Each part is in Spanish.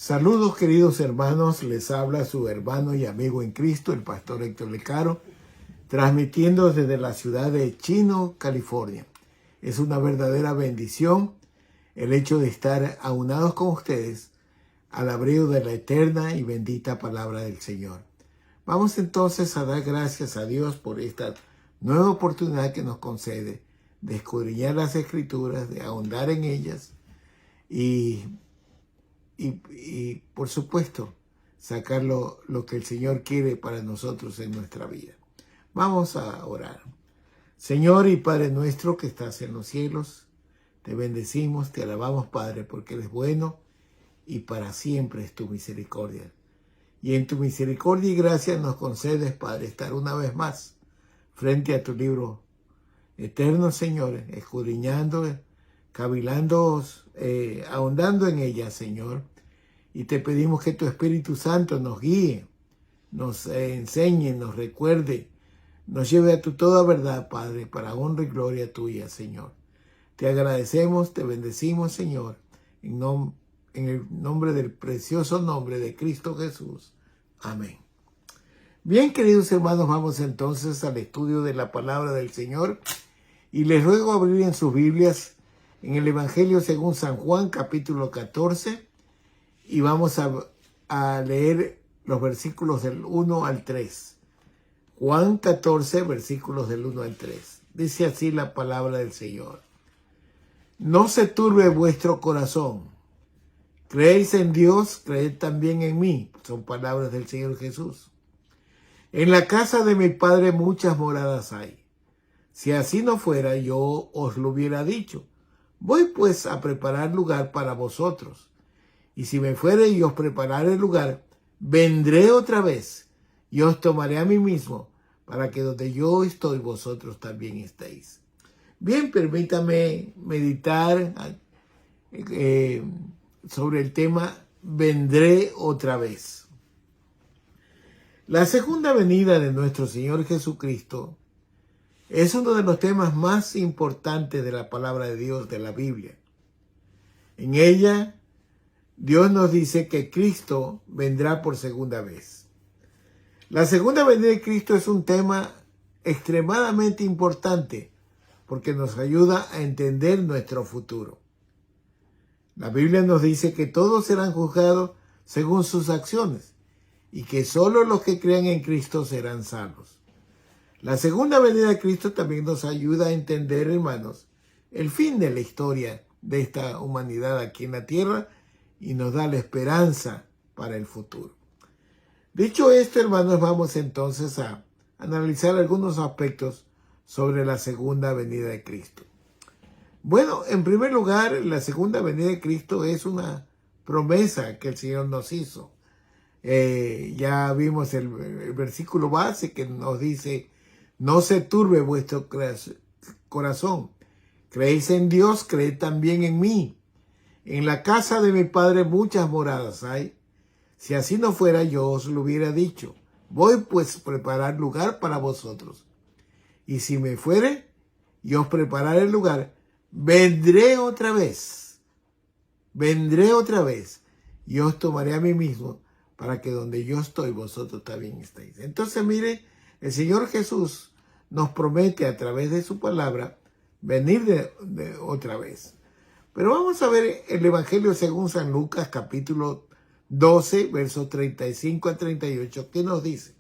Saludos, queridos hermanos, les habla su hermano y amigo en Cristo, el pastor Héctor Lecaro, transmitiendo desde la ciudad de Chino, California. Es una verdadera bendición el hecho de estar aunados con ustedes al abrigo de la eterna y bendita palabra del Señor. Vamos entonces a dar gracias a Dios por esta nueva oportunidad que nos concede de escudriñar las Escrituras, de ahondar en ellas y por supuesto, sacar lo que el Señor quiere para nosotros en nuestra vida. Vamos a orar. Señor y Padre nuestro que estás en los cielos, te bendecimos, te alabamos, Padre, porque eres bueno y para siempre es tu misericordia. Y en tu misericordia y gracia nos concedes, Padre, estar una vez más frente a tu libro eterno, Señor, escudriñando, cavilando, ahondando en ella, Señor. Y te pedimos que tu Espíritu Santo nos guíe, nos enseñe, nos recuerde, nos lleve a tu toda verdad, Padre, para honra y gloria tuya, Señor. Te agradecemos, te bendecimos, Señor, en el nombre del precioso nombre de Cristo Jesús. Amén. Bien, queridos hermanos, vamos entonces al estudio de la palabra del Señor. Y les ruego abrir en sus Biblias en el Evangelio según San Juan, capítulo 14, y vamos a leer los versículos del 1 al 3. Juan 14, versículos del 1 al 3. Dice así la palabra del Señor. No se turbe vuestro corazón. Creéis en Dios, creed también en mí. Son palabras del Señor Jesús. En la casa de mi Padre muchas moradas hay. Si así no fuera, yo os lo hubiera dicho. Voy pues a preparar lugar para vosotros. Y si me fuere y os preparare el lugar, vendré otra vez y os tomaré a mí mismo, para que donde yo estoy, vosotros también estéis. Bien, permítame meditar sobre el tema vendré otra vez. La segunda venida de nuestro Señor Jesucristo es uno de los temas más importantes de la palabra de Dios, de la Biblia. En ella, Dios nos dice que Cristo vendrá por segunda vez. La segunda venida de Cristo es un tema extremadamente importante porque nos ayuda a entender nuestro futuro. La Biblia nos dice que todos serán juzgados según sus acciones y que solo los que crean en Cristo serán salvos. La segunda venida de Cristo también nos ayuda a entender, hermanos, el fin de la historia de esta humanidad aquí en la tierra y nos da la esperanza para el futuro. Dicho esto, hermanos, vamos entonces a analizar algunos aspectos sobre la segunda venida de Cristo. Bueno, en primer lugar, la segunda venida de Cristo es una promesa que el Señor nos hizo. Ya vimos el versículo base que nos dice, no se turbe vuestro corazón. Creéis en Dios, creed también en mí. En la casa de mi Padre muchas moradas hay. Si así no fuera, yo os lo hubiera dicho. Voy pues a preparar lugar para vosotros. Y si me fuere y os prepararé el lugar, vendré otra vez. Vendré otra vez y os tomaré a mí mismo para que donde yo estoy, vosotros también estéis. Entonces, mire, el Señor Jesús nos promete a través de su palabra venir de otra vez. Pero vamos a ver el Evangelio según San Lucas, capítulo 12, versos 35 a 38, ¿qué nos dice?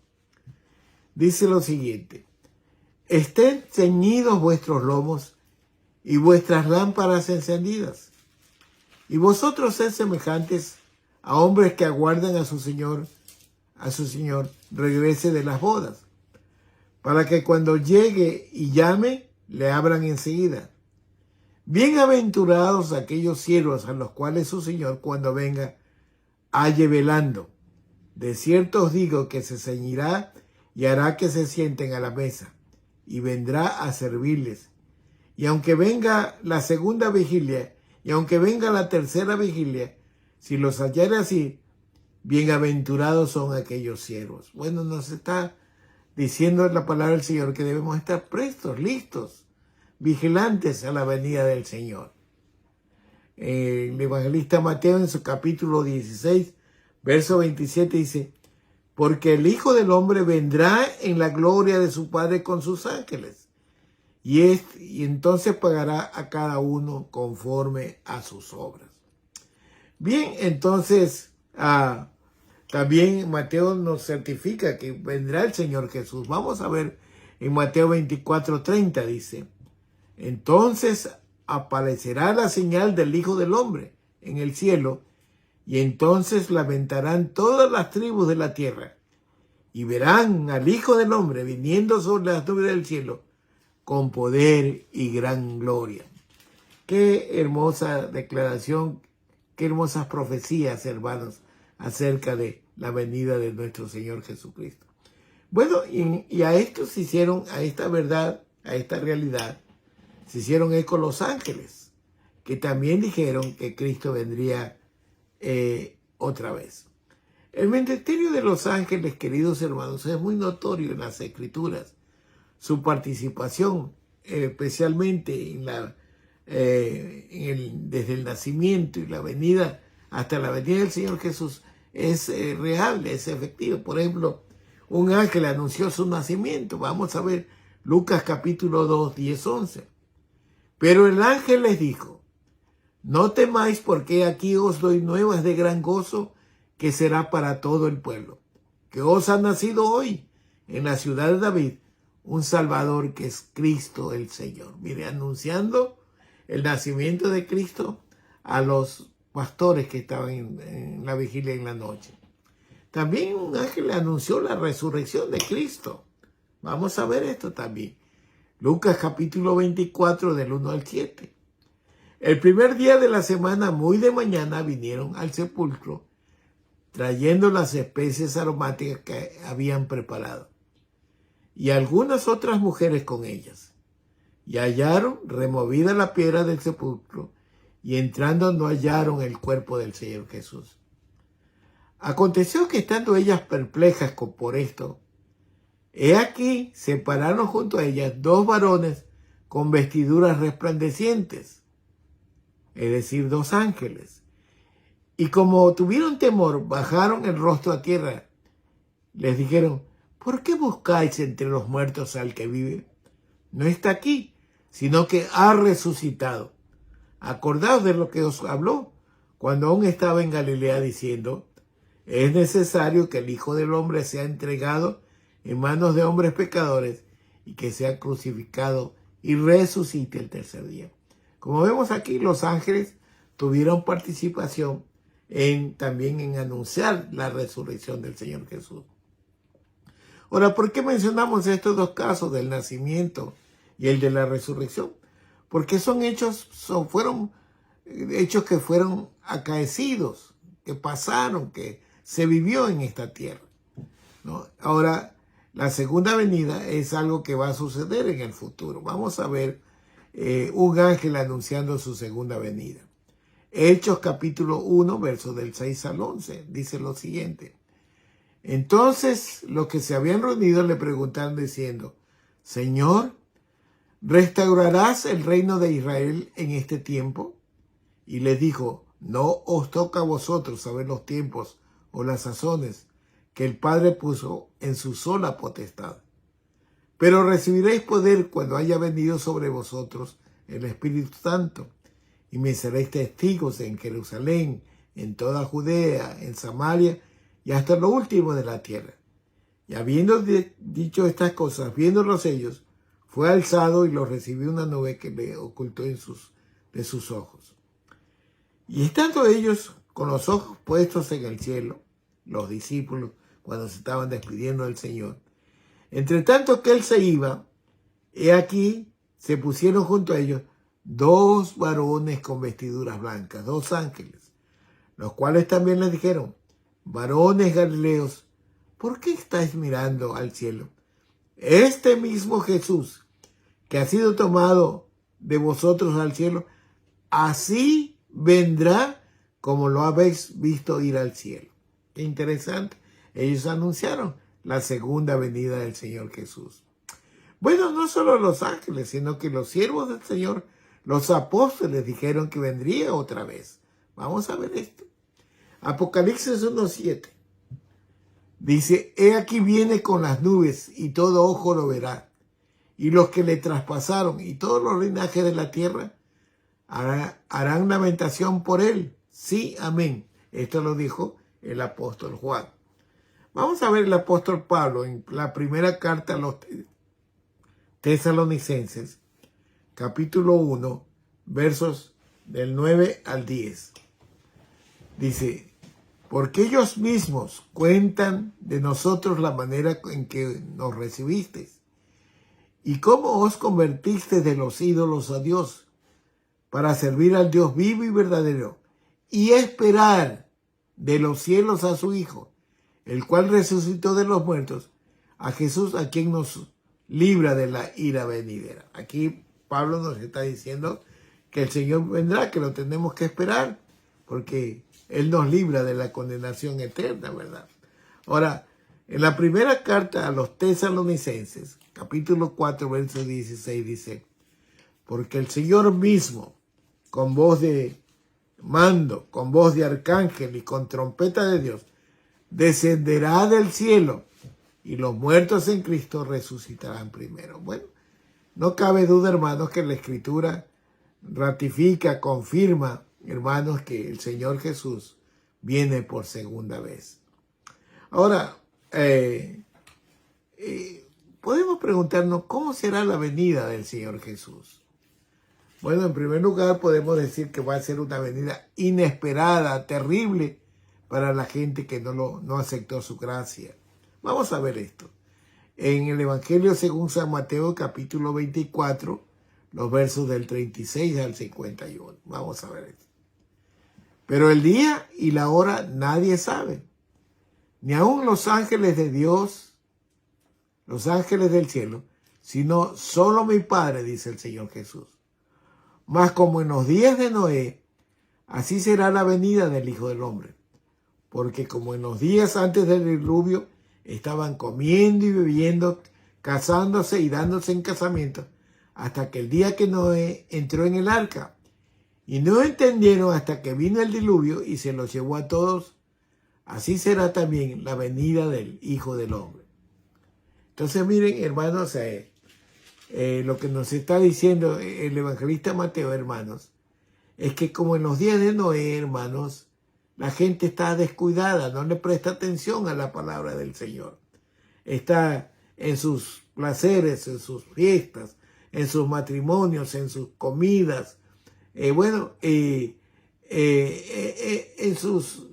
Dice lo siguiente. Estén ceñidos vuestros lomos y vuestras lámparas encendidas. Y vosotros sed semejantes a hombres que aguardan a su Señor regrese de las bodas, para que cuando llegue y llame, le abran enseguida. Bienaventurados aquellos siervos a los cuales su Señor, cuando venga, halle velando. De cierto os digo que se ceñirá y hará que se sienten a la mesa, y vendrá a servirles. Y aunque venga la segunda vigilia, y aunque venga la tercera vigilia, si los hallare así, bienaventurados son aquellos siervos. Bueno, nos está diciendo la palabra del Señor que debemos estar prestos, listos, vigilantes a la venida del Señor. El evangelista Mateo en su capítulo 16, verso 27 dice, porque el Hijo del Hombre vendrá en la gloria de su Padre con sus ángeles, y entonces pagará a cada uno conforme a sus obras. Bien, entonces también Mateo nos certifica que vendrá el Señor Jesús. Vamos a ver en Mateo 24:30 dice, entonces aparecerá la señal del Hijo del Hombre en el cielo, y entonces lamentarán todas las tribus de la tierra, y verán al Hijo del Hombre viniendo sobre las nubes del cielo, con poder y gran gloria. Qué hermosa declaración, qué hermosas profecías, hermanos, acerca de la venida de nuestro Señor Jesucristo. Bueno, y a esto se hicieron, a esta verdad, a esta realidad, se hicieron eco los ángeles, que también dijeron que Cristo vendría otra vez. El ministerio de los ángeles, queridos hermanos, es muy notorio en las Escrituras. Su participación, especialmente desde el nacimiento y la venida hasta la venida del Señor Jesús, es real, es efectivo. Por ejemplo, un ángel anunció su nacimiento. Vamos a ver Lucas capítulo 2, 10, 11. Pero el ángel les dijo, no temáis, porque aquí os doy nuevas de gran gozo, que será para todo el pueblo, que os ha nacido hoy en la ciudad de David un Salvador, que es Cristo el Señor. Mire, anunciando el nacimiento de Cristo a los pastores que estaban en la vigilia en la noche. También un ángel anunció la resurrección de Cristo. Vamos a ver esto también. Lucas capítulo 24 del 1 al 7. El primer día de la semana, muy de mañana, vinieron al sepulcro trayendo las especies aromáticas que habían preparado, y algunas otras mujeres con ellas. Y hallaron removida la piedra del sepulcro, y entrando no hallaron el cuerpo del Señor Jesús. Aconteció que estando ellas perplejas por esto, he aquí se pararon junto a ellas dos varones con vestiduras resplandecientes, es decir, dos ángeles. Y como tuvieron temor, bajaron el rostro a tierra. Les dijeron, ¿por qué buscáis entre los muertos al que vive? No está aquí, sino que ha resucitado. Acordaos de lo que os habló cuando aún estaba en Galilea, diciendo, es necesario que el Hijo del Hombre sea entregado en manos de hombres pecadores y que sea crucificado y resucite el tercer día. Como vemos aquí, los ángeles tuvieron participación también en anunciar la resurrección del Señor Jesús. Ahora, ¿por qué mencionamos estos dos casos del nacimiento y el de la resurrección? Porque fueron hechos que fueron acaecidos, que pasaron, que se vivió en esta tierra, ¿no? Ahora, la segunda venida es algo que va a suceder en el futuro. Vamos a ver un ángel anunciando su segunda venida. Hechos capítulo 1, versos del 6 al 11, dice lo siguiente. Entonces los que se habían reunido le preguntaron diciendo, Señor, ¿restaurarás el reino de Israel en este tiempo? Y les dijo, no os toca a vosotros saber los tiempos o las sazones que el Padre puso en su sola potestad. Pero recibiréis poder cuando haya venido sobre vosotros el Espíritu Santo, y me seréis testigos en Jerusalén, en toda Judea, en Samaria y hasta lo último de la tierra. Y habiendo dicho estas cosas, viéndolos ellos, fue alzado y los recibió una nube que le ocultó de sus ojos. Y estando ellos con los ojos puestos en el cielo, los discípulos, cuando se estaban despidiendo del Señor, entre tanto que él se iba, he aquí se pusieron junto a ellos dos varones con vestiduras blancas, dos ángeles, los cuales también les dijeron, varones galileos, ¿por qué estáis mirando al cielo? Este mismo Jesús, que ha sido tomado de vosotros al cielo, así vendrá como lo habéis visto ir al cielo. Qué interesante. Ellos anunciaron la segunda venida del Señor Jesús. Bueno, no solo los ángeles, sino que los siervos del Señor Los apóstoles dijeron que vendría otra vez. Vamos a ver esto. Apocalipsis 1:7. Dice, he aquí viene con las nubes y todo ojo lo verá. Y los que le traspasaron y todos los linajes de la tierra harán lamentación por él. Sí, amén. Esto lo dijo el apóstol Juan. Vamos a ver el apóstol Pablo en la primera carta a los Tesalonicenses, capítulo 1, versos del 9 al 10. Dice, porque ellos mismos cuentan de nosotros la manera en que nos recibisteis y cómo os convertisteis de los ídolos a Dios para servir al Dios vivo y verdadero y esperar de los cielos a su Hijo, el cual resucitó de los muertos, a Jesús, a quien nos libra de la ira venidera. Aquí Pablo nos está diciendo que el Señor vendrá, que lo tenemos que esperar, porque Él nos libra de la condenación eterna, ¿verdad? Ahora, en la primera carta a los Tesalonicenses, capítulo 4, verso 16, dice, porque el Señor mismo, con voz de mando, con voz de arcángel y con trompeta de Dios, descenderá del cielo y los muertos en Cristo resucitarán primero. Bueno, no cabe duda, hermanos, que la Escritura ratifica, confirma, hermanos, que el Señor Jesús viene por segunda vez. Ahora, podemos preguntarnos, ¿cómo será la venida del Señor Jesús? Bueno, en primer lugar, podemos decir que va a ser una venida inesperada, terrible, para la gente que no aceptó su gracia. Vamos a ver esto. En el Evangelio según San Mateo, capítulo 24, los versos del 36 al 51. Vamos a ver esto. Pero el día y la hora nadie sabe, ni aun los ángeles de Dios, los ángeles del cielo, sino solo mi Padre, dice el Señor Jesús. Mas como en los días de Noé, así será la venida del Hijo del Hombre. Porque como en los días antes del diluvio, estaban comiendo y bebiendo, casándose y dándose en casamiento, hasta que el día que Noé entró en el arca. Y no entendieron hasta que vino el diluvio y se los llevó a todos. Así será también la venida del Hijo del Hombre. Entonces miren, hermanos, lo que nos está diciendo el evangelista Mateo, hermanos, es que como en los días de Noé, hermanos, la gente está descuidada, no le presta atención a la palabra del Señor. Está en sus placeres, en sus fiestas, en sus matrimonios, en sus comidas, en sus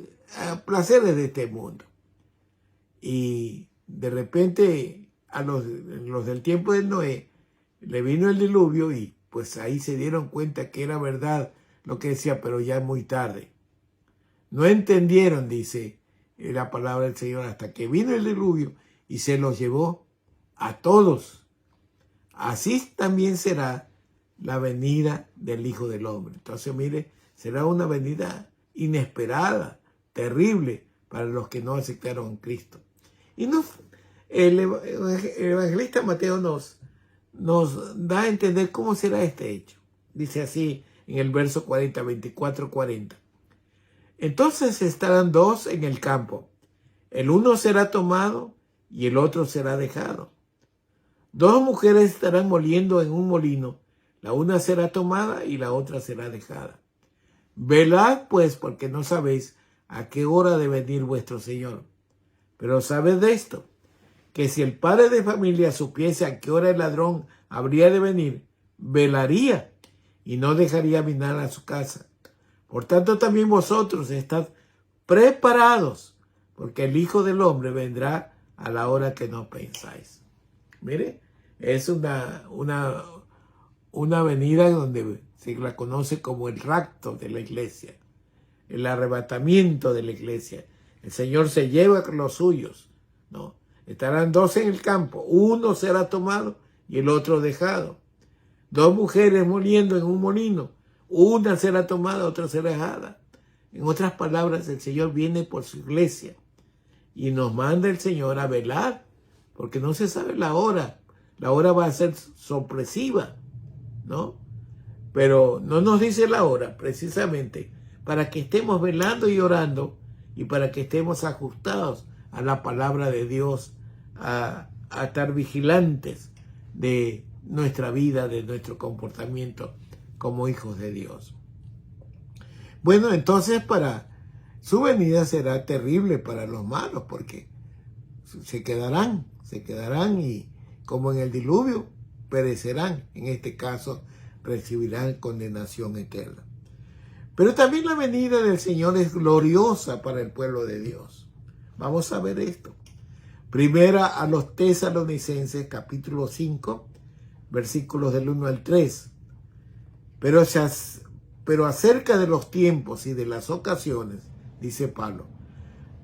placeres de este mundo. Y de repente a los del tiempo de Noé le vino el diluvio y pues ahí se dieron cuenta que era verdad lo que decía, pero ya es muy tarde. No entendieron, dice la palabra del Señor, hasta que vino el diluvio y se los llevó a todos. Así también será la venida del Hijo del Hombre. Entonces, mire, será una venida inesperada, terrible para los que no aceptaron a Cristo. Y el evangelista Mateo nos da a entender cómo será este hecho. Dice así en el verso 40, 24, 40. Entonces estarán dos en el campo. El uno será tomado y el otro será dejado. Dos mujeres estarán moliendo en un molino. La una será tomada y la otra será dejada. Velad pues, porque no sabéis a qué hora de venir vuestro Señor. Pero sabed de esto, que si el padre de familia supiese a qué hora el ladrón habría de venir, velaría y no dejaría minar a su casa. Por tanto, también vosotros estad preparados, porque el Hijo del Hombre vendrá a la hora que no pensáis. Mire, es una venida donde se la conoce como el rapto de la iglesia, el arrebatamiento de la iglesia. El Señor se lleva con los suyos, ¿no? Estarán dos en el campo, uno será tomado y el otro dejado. Dos mujeres moliendo en un molino, una será tomada, otra será dejada. En otras palabras, el Señor viene por su iglesia y nos manda el Señor a velar, porque no se sabe la hora. La hora va a ser sorpresiva, ¿no? pero no nos dice la hora, precisamente para que estemos velando y orando y para que estemos ajustados a la palabra de Dios, a estar vigilantes de nuestra vida, de nuestro comportamiento como hijos de Dios. Bueno, entonces para su venida será terrible para los malos, porque se quedarán y como en el diluvio perecerán. En este caso recibirán condenación eterna. Pero también la venida del Señor es gloriosa para el pueblo de Dios. Vamos a ver esto. Primera a los Tesalonicenses, capítulo 5, versículos del 1 al 3. Pero acerca de los tiempos y de las ocasiones, dice Pablo,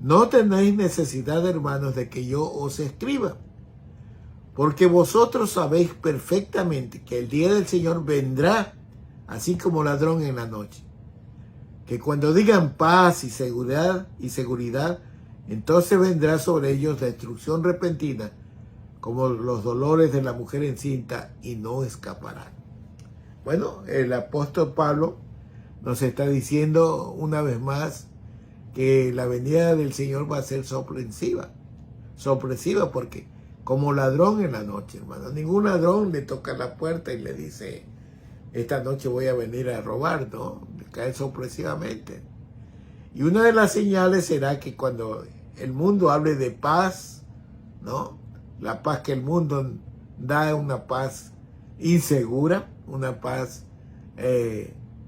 no tenéis necesidad, hermanos, de que yo os escriba, porque vosotros sabéis perfectamente que el día del Señor vendrá así como ladrón en la noche. Que cuando digan paz y seguridad, entonces vendrá sobre ellos destrucción repentina, como los dolores de la mujer encinta, y no escaparán. Bueno, el apóstol Pablo nos está diciendo una vez más que la venida del Señor va a ser sorpresiva porque como ladrón en la noche, hermano, ningún ladrón le toca la puerta y le dice, esta noche voy a venir a robar, ¿no? Le cae sorpresivamente. Y una de las señales será que cuando el mundo hable de paz, ¿no? La paz que el mundo da es una paz insegura, una paz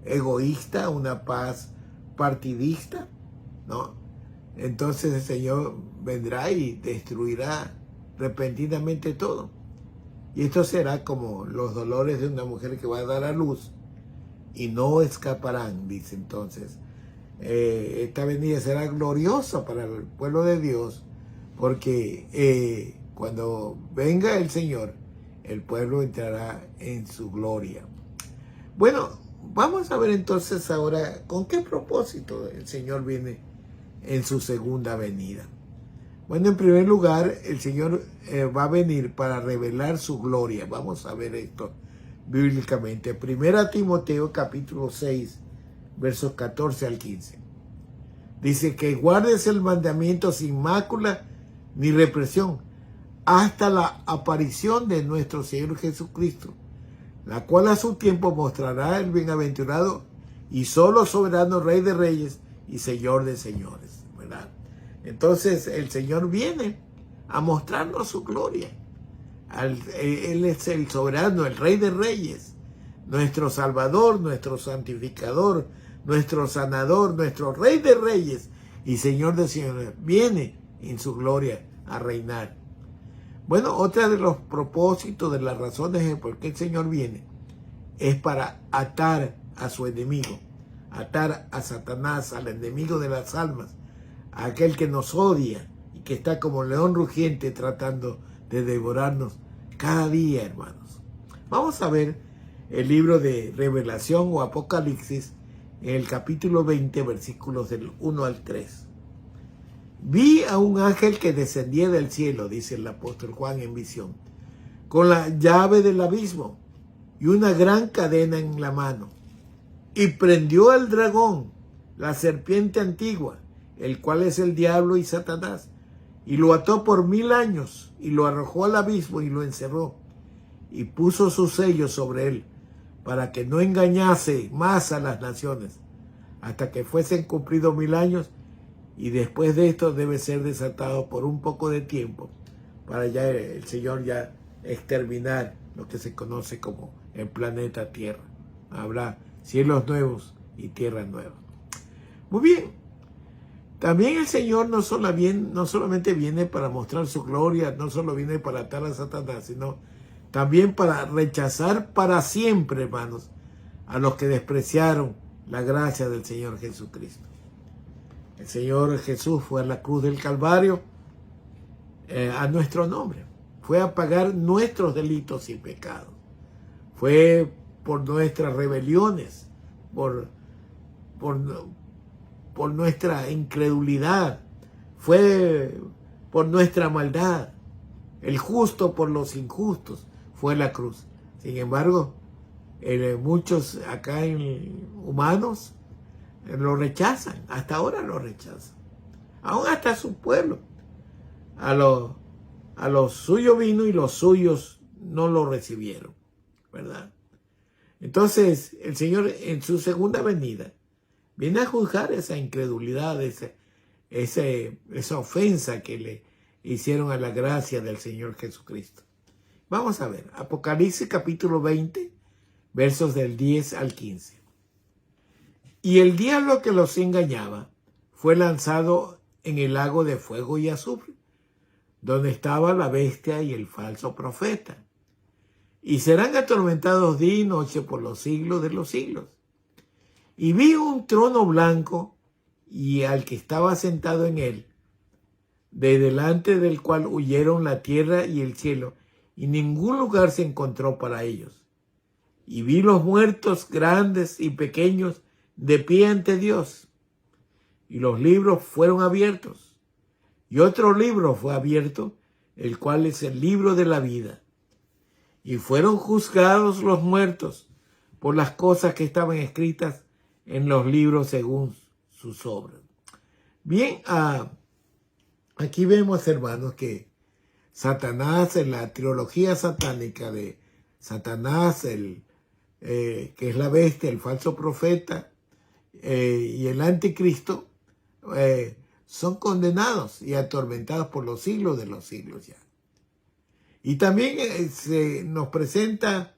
egoísta, una paz partidista, ¿no? Entonces el Señor vendrá y destruirá repentinamente todo. Y esto será como los dolores de una mujer que va a dar a luz y no escaparán, dice entonces. Esta venida será gloriosa para el pueblo de Dios, porque cuando venga el Señor, el pueblo entrará en su gloria. Bueno, vamos a ver entonces ahora con qué propósito el Señor viene en su segunda venida. Bueno, en primer lugar, el Señor va a venir para revelar su gloria. Vamos a ver esto bíblicamente. Primera Timoteo capítulo 6, versos 14 al 15. Dice que guardes el mandamiento sin mácula ni represión hasta la aparición de nuestro Señor Jesucristo, la cual a su tiempo mostrará el bienaventurado y solo soberano Rey de Reyes y Señor de Señores, ¿verdad? Entonces el Señor viene a mostrarnos su gloria. Él es el soberano, el Rey de Reyes, nuestro Salvador, nuestro santificador, nuestro sanador, nuestro Rey de Reyes y Señor de Señores. Viene en su gloria a reinar. Bueno, otra de los propósitos, de las razones de por qué el Señor viene, es para atar a su enemigo, atar a Satanás, al enemigo de las almas, a aquel que nos odia y que está como león rugiente tratando de devorarnos cada día, hermanos. Vamos a ver el libro de Revelación o Apocalipsis en el capítulo 20, versículos del 1 al 3. Vi a un ángel que descendía del cielo, dice el apóstol Juan en visión, con la llave del abismo y una gran cadena en la mano, y prendió al dragón, la serpiente antigua, el cual es el diablo y Satanás, y lo ató por 1000 años, y lo arrojó al abismo y lo encerró, y puso su sello sobre él, para que no engañase más a las naciones, hasta que fuesen cumplidos 1000 años, y después de esto debe ser desatado por un poco de tiempo, para ya el Señor ya exterminar lo que se conoce como el planeta Tierra. Habrá cielos nuevos y tierras nuevas. Muy bien. También el Señor no solamente viene para mostrar su gloria, no solo viene para atar a Satanás, sino también para rechazar para siempre, hermanos, a los que despreciaron la gracia del Señor Jesucristo. El Señor Jesús fue a la cruz del Calvario a nuestro nombre. Fue a pagar nuestros delitos y pecados. Fue por nuestras rebeliones, por nuestra incredulidad. Fue por nuestra maldad. El justo por los injustos fue la cruz. Sin embargo, muchos acá humanos lo rechazan, hasta ahora lo rechazan. Aún hasta su pueblo. A los suyos vino y los suyos no lo recibieron, ¿verdad? Entonces, el Señor en su segunda venida viene a juzgar esa incredulidad, esa ofensa que le hicieron a la gracia del Señor Jesucristo. Vamos a ver, Apocalipsis capítulo 20, versos del 10 al 15. Y el diablo que los engañaba fue lanzado en el lago de fuego y azufre, donde estaba la bestia y el falso profeta. Y serán atormentados día y noche por los siglos de los siglos. Y vi un trono blanco y al que estaba sentado en él, de delante del cual huyeron la tierra y el cielo, y ningún lugar se encontró para ellos. Y vi los muertos grandes y pequeños de pie ante Dios. Y los libros fueron abiertos. Y otro libro fue abierto, el cual es el libro de la vida. Y fueron juzgados los muertos por las cosas que estaban escritas en los libros según sus obras. Bien, aquí vemos, hermanos, que Satanás, en la trilogía satánica de Satanás, que es la bestia, el falso profeta y el anticristo, son condenados y atormentados por los siglos de los siglos ya. Y también se nos presenta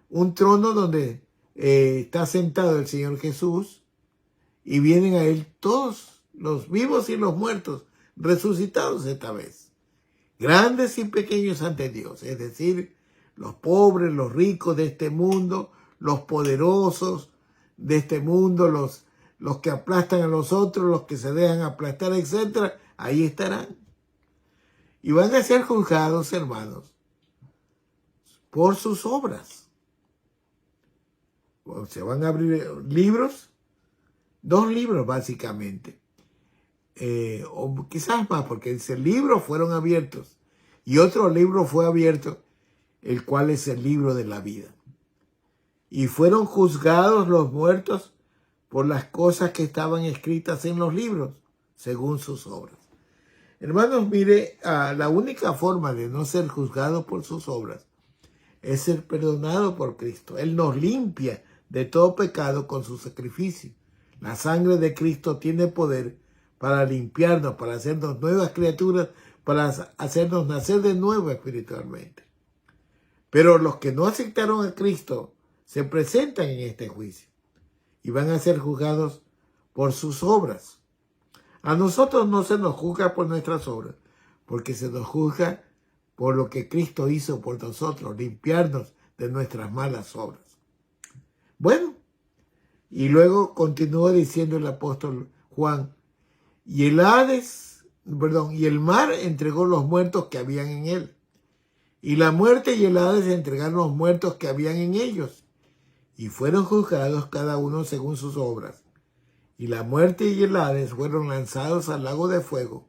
un trono donde está sentado el Señor Jesús y vienen a él todos los vivos y los muertos, resucitados esta vez, grandes y pequeños ante Dios, es decir, los pobres, los ricos de este mundo, los poderosos de este mundo, los que aplastan a los otros, los que se dejan aplastar, etc. Ahí estarán. Y van a ser juzgados, hermanos, por sus obras. O se van a abrir libros, 2 libros básicamente. O quizás más, porque dice, libros fueron abiertos. Y otro libro fue abierto, el cual es el libro de la vida. Y fueron juzgados los muertos por las cosas que estaban escritas en los libros, según sus obras. Hermanos, mire, la única forma de no ser juzgado por sus obras es ser perdonado por Cristo. Él nos limpia de todo pecado con su sacrificio. La sangre de Cristo tiene poder para limpiarnos, para hacernos nuevas criaturas, para hacernos nacer de nuevo espiritualmente. Pero los que no aceptaron a Cristo se presentan en este juicio y van a ser juzgados por sus obras. A nosotros no se nos juzga por nuestras obras, porque se nos juzga por lo que Cristo hizo por nosotros, limpiarnos de nuestras malas obras. Bueno, y luego continúa diciendo el apóstol Juan, y el mar entregó los muertos que habían en él, y la muerte y el Hades entregaron los muertos que habían en ellos, y fueron juzgados cada uno según sus obras. Y la muerte y el Hades fueron lanzados al lago de fuego.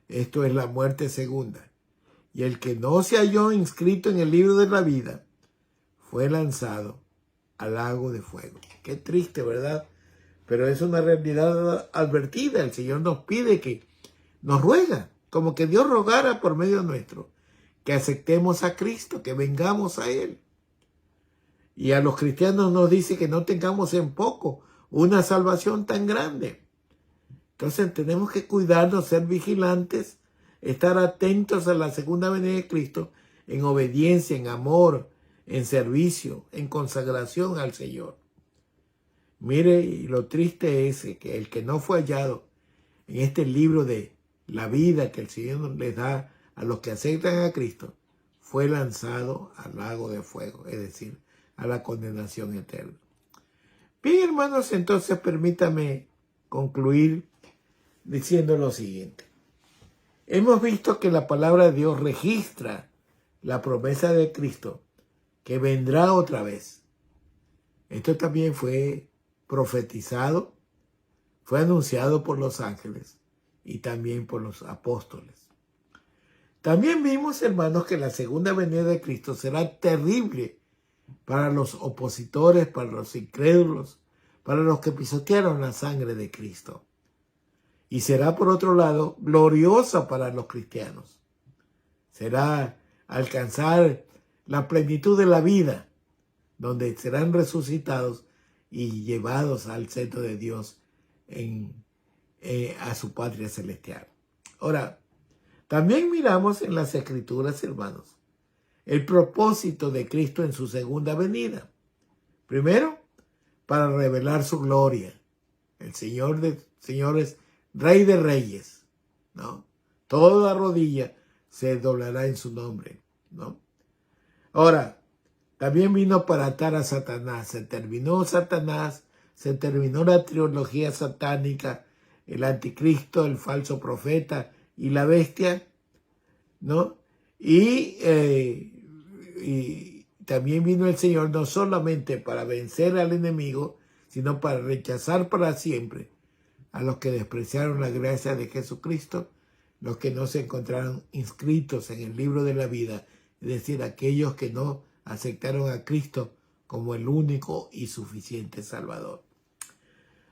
Esto es la muerte segunda. Y el que no se halló inscrito en el libro de la vida fue lanzado al lago de fuego. Qué triste, ¿verdad? Pero es una realidad advertida. El Señor nos pide que nos ruega, como que Dios rogara por medio nuestro, que aceptemos a Cristo, que vengamos a Él. Y a los cristianos nos dice que no tengamos en poco una salvación tan grande. Entonces tenemos que cuidarnos, ser vigilantes, estar atentos a la segunda venida de Cristo en obediencia, en amor, en servicio, en consagración al Señor. Mire, y lo triste es que el que no fue hallado en este libro de la vida que el Señor les da a los que aceptan a Cristo, fue lanzado al lago de fuego, es decir, a la condenación eterna. Bien, hermanos, entonces permítame concluir diciendo lo siguiente. Hemos visto que la palabra de Dios registra la promesa de Cristo, que vendrá otra vez. Esto también fue profetizado, fue anunciado por los ángeles y también por los apóstoles. También vimos, hermanos, que la segunda venida de Cristo será terrible para los opositores, para los incrédulos, para los que pisotearon la sangre de Cristo. Y será, por otro lado, gloriosa para los cristianos. Será alcanzar la plenitud de la vida, donde serán resucitados y llevados al centro de Dios a su patria celestial. Ahora, también miramos en las Escrituras, hermanos, el propósito de Cristo en su segunda venida. Primero, para revelar su gloria. El Señor de señores, Rey de reyes, ¿no? Toda rodilla se doblará en su nombre, ¿no? Ahora, también vino para atar a Satanás. Se terminó Satanás, se terminó la trilogía satánica, el anticristo, el falso profeta y la bestia, ¿no? Y también vino el Señor no solamente para vencer al enemigo, sino para rechazar para siempre a los que despreciaron la gracia de Jesucristo, los que no se encontraron inscritos en el libro de la vida, es decir, aquellos que no aceptaron a Cristo como el único y suficiente Salvador.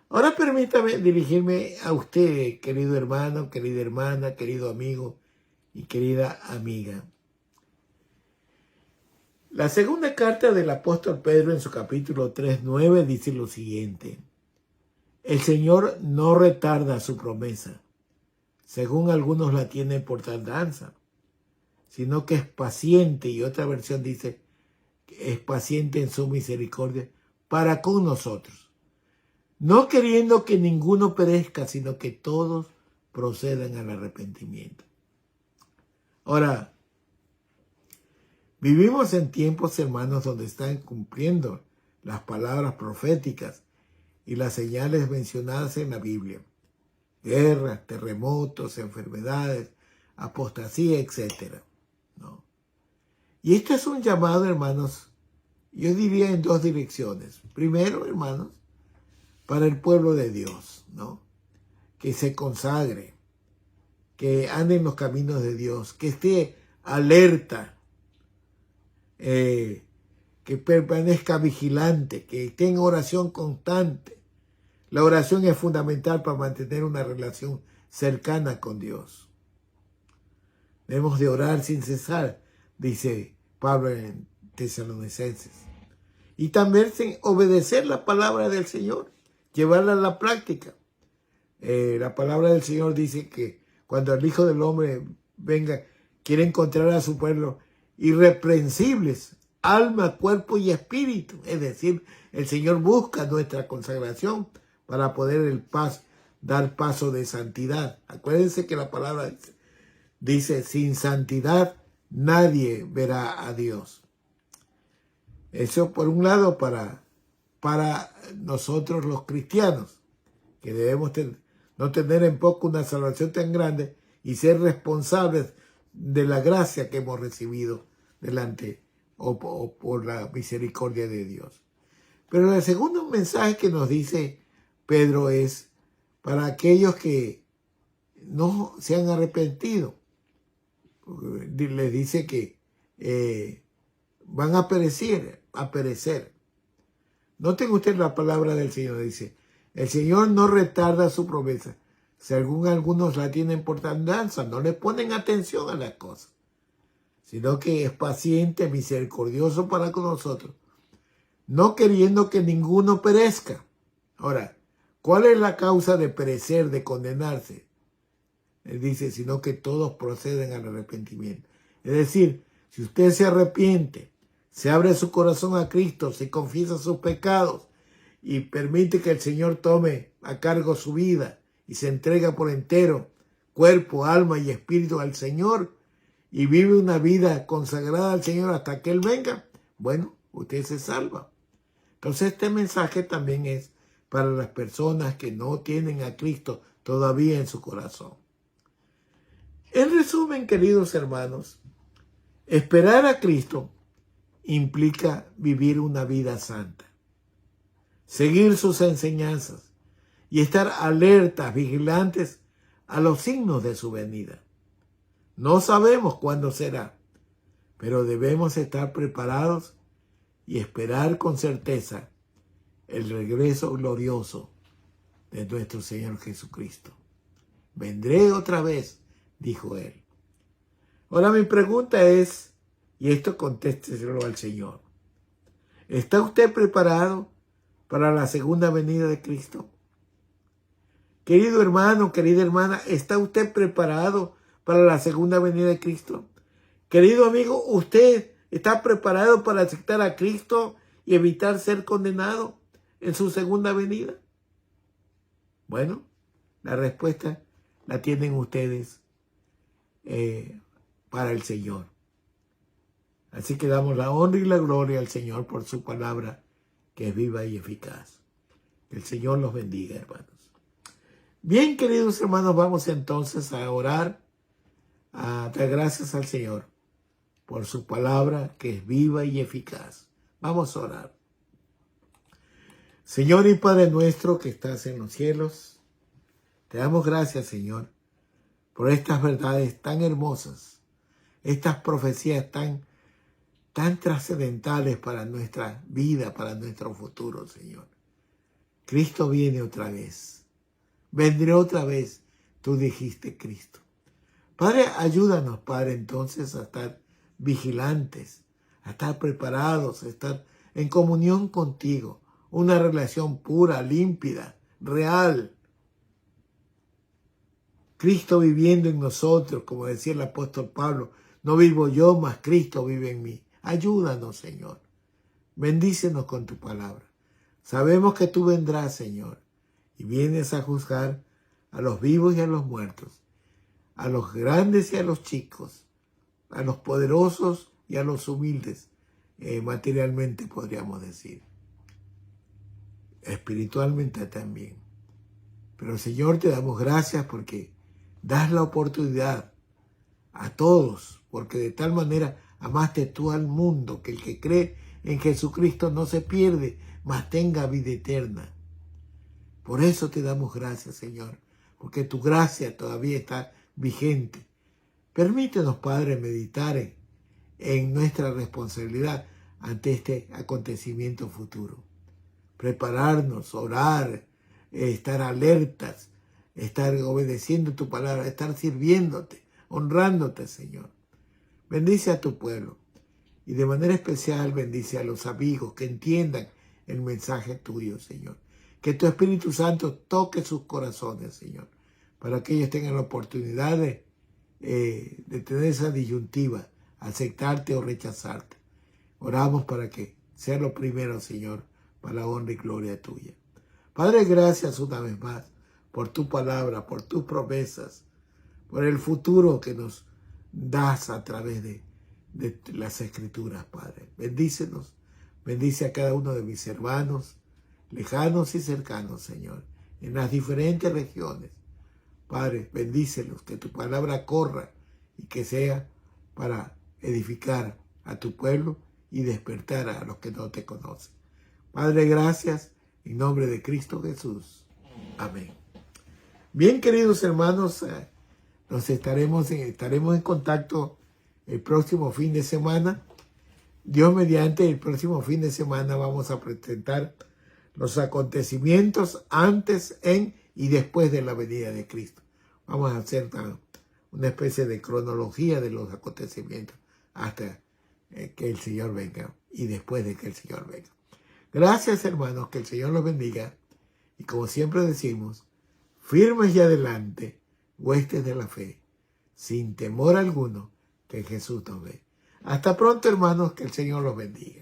Ahora permítame dirigirme a usted, querido hermano, querida hermana, querido amigo y querida amiga. La segunda carta del apóstol Pedro en su capítulo 3:9 dice lo siguiente: el Señor no retarda su promesa, según algunos la tienen por tardanza, sino que es paciente, y otra versión dice que es paciente en su misericordia para con nosotros, no queriendo que ninguno perezca, sino que todos procedan al arrepentimiento. Ahora, vivimos en tiempos, hermanos, donde están cumpliendo las palabras proféticas y las señales mencionadas en la Biblia: guerras, terremotos, enfermedades, apostasía, etc., ¿no? Y esto es un llamado, hermanos, yo diría en dos direcciones. Primero, hermanos, para el pueblo de Dios, ¿no? Que se consagre, que ande en los caminos de Dios, que esté alerta, que permanezca vigilante, que esté en oración constante. La oración es fundamental para mantener una relación cercana con Dios. Debemos de orar sin cesar, dice Pablo en Tesalonicenses. Y también sin obedecer la palabra del Señor, llevarla a la práctica. La palabra del Señor dice que cuando el Hijo del Hombre venga, quiere encontrar a su pueblo irreprensibles, alma, cuerpo y espíritu. Es decir, el Señor busca nuestra consagración para poder dar paso de santidad. Acuérdense que la palabra dice, sin santidad nadie verá a Dios. Eso por un lado para nosotros los cristianos, que debemos no tener en poco una salvación tan grande y ser responsables de la gracia que hemos recibido delante o por la misericordia de Dios. Pero el segundo mensaje que nos dice Pedro es para aquellos que no se han arrepentido. Les dice que van a perecer. Noten ustedes la palabra del Señor. Dice, el Señor no retarda su promesa. Según algunos la tienen por tardanza, no le ponen atención a las cosas, sino que es paciente, misericordioso para con nosotros, no queriendo que ninguno perezca. Ahora, ¿cuál es la causa de perecer, de condenarse? Él dice, sino que todos proceden al arrepentimiento. Es decir, si usted se arrepiente, se abre su corazón a Cristo, se confiesa sus pecados y permite que el Señor tome a cargo su vida y se entrega por entero, cuerpo, alma y espíritu al Señor, y vive una vida consagrada al Señor hasta que Él venga, bueno, usted se salva. Entonces este mensaje también es para las personas que no tienen a Cristo todavía en su corazón. En resumen, queridos hermanos, esperar a Cristo implica vivir una vida santa, seguir sus enseñanzas y estar alertas, vigilantes a los signos de su venida. No sabemos cuándo será, pero debemos estar preparados y esperar con certeza el regreso glorioso de nuestro Señor Jesucristo. Vendré otra vez, dijo él. Ahora mi pregunta es, y esto contésteselo al Señor: ¿está usted preparado para la segunda venida de Cristo? Querido hermano, querida hermana, ¿está usted preparado para la segunda venida de Cristo? Querido amigo, ¿usted está preparado para aceptar a Cristo y evitar ser condenado en su segunda venida? Bueno, la respuesta la tienen ustedes para el Señor. Así que damos la honra y la gloria al Señor por su palabra, que es viva y eficaz. Que el Señor los bendiga, hermanos. Bien, queridos hermanos, vamos entonces a orar, a dar gracias al Señor por su palabra, que es viva y eficaz. Vamos a orar. Señor y Padre nuestro que estás en los cielos, te damos gracias, Señor, por estas verdades tan hermosas, estas profecías tan trascendentales para nuestra vida, para nuestro futuro, Señor. Cristo viene otra vez. Vendré otra vez, tú dijiste, Cristo. Padre, ayúdanos, Padre, entonces a estar vigilantes, a estar preparados, a estar en comunión contigo, una relación pura, límpida, real. Cristo viviendo en nosotros, como decía el apóstol Pablo, no vivo yo, mas Cristo vive en mí. Ayúdanos, Señor. Bendícenos con tu palabra. Sabemos que tú vendrás, Señor, y vienes a juzgar a los vivos y a los muertos, a los grandes y a los chicos, a los poderosos y a los humildes, materialmente podríamos decir, espiritualmente también. Pero, Señor, te damos gracias porque das la oportunidad a todos, porque de tal manera amaste tú al mundo, que el que cree en Jesucristo no se pierde, mas tenga vida eterna. Por eso te damos gracias, Señor, porque tu gracia todavía está vigente. Permítenos, Padre, meditar en nuestra responsabilidad ante este acontecimiento futuro. Prepararnos, orar, estar alertas, estar obedeciendo tu palabra, estar sirviéndote, honrándote, Señor. Bendice a tu pueblo y de manera especial bendice a los amigos que entiendan el mensaje tuyo, Señor. Que tu Espíritu Santo toque sus corazones, Señor, para que ellos tengan la oportunidad de tener esa disyuntiva, aceptarte o rechazarte. Oramos para que sea lo primero, Señor, para la honra y gloria tuya. Padre, gracias una vez más por tu palabra, por tus promesas, por el futuro que nos das a través de las Escrituras, Padre. Bendícenos, bendice a cada uno de mis hermanos, lejanos y cercanos, Señor, en las diferentes regiones. Padre, bendícelos, que tu palabra corra y que sea para edificar a tu pueblo y despertar a los que no te conocen. Padre, gracias, en nombre de Cristo Jesús. Amén. Bien, queridos hermanos, estaremos en contacto el próximo fin de semana. Dios mediante, el próximo fin de semana vamos a presentar los acontecimientos antes, en y después de la venida de Cristo. Vamos a hacer una especie de cronología de los acontecimientos hasta que el Señor venga y después de que el Señor venga. Gracias, hermanos, que el Señor los bendiga. Y como siempre decimos, firmes y adelante, huestes de la fe, sin temor alguno, que Jesús nos ve. Hasta pronto, hermanos, que el Señor los bendiga.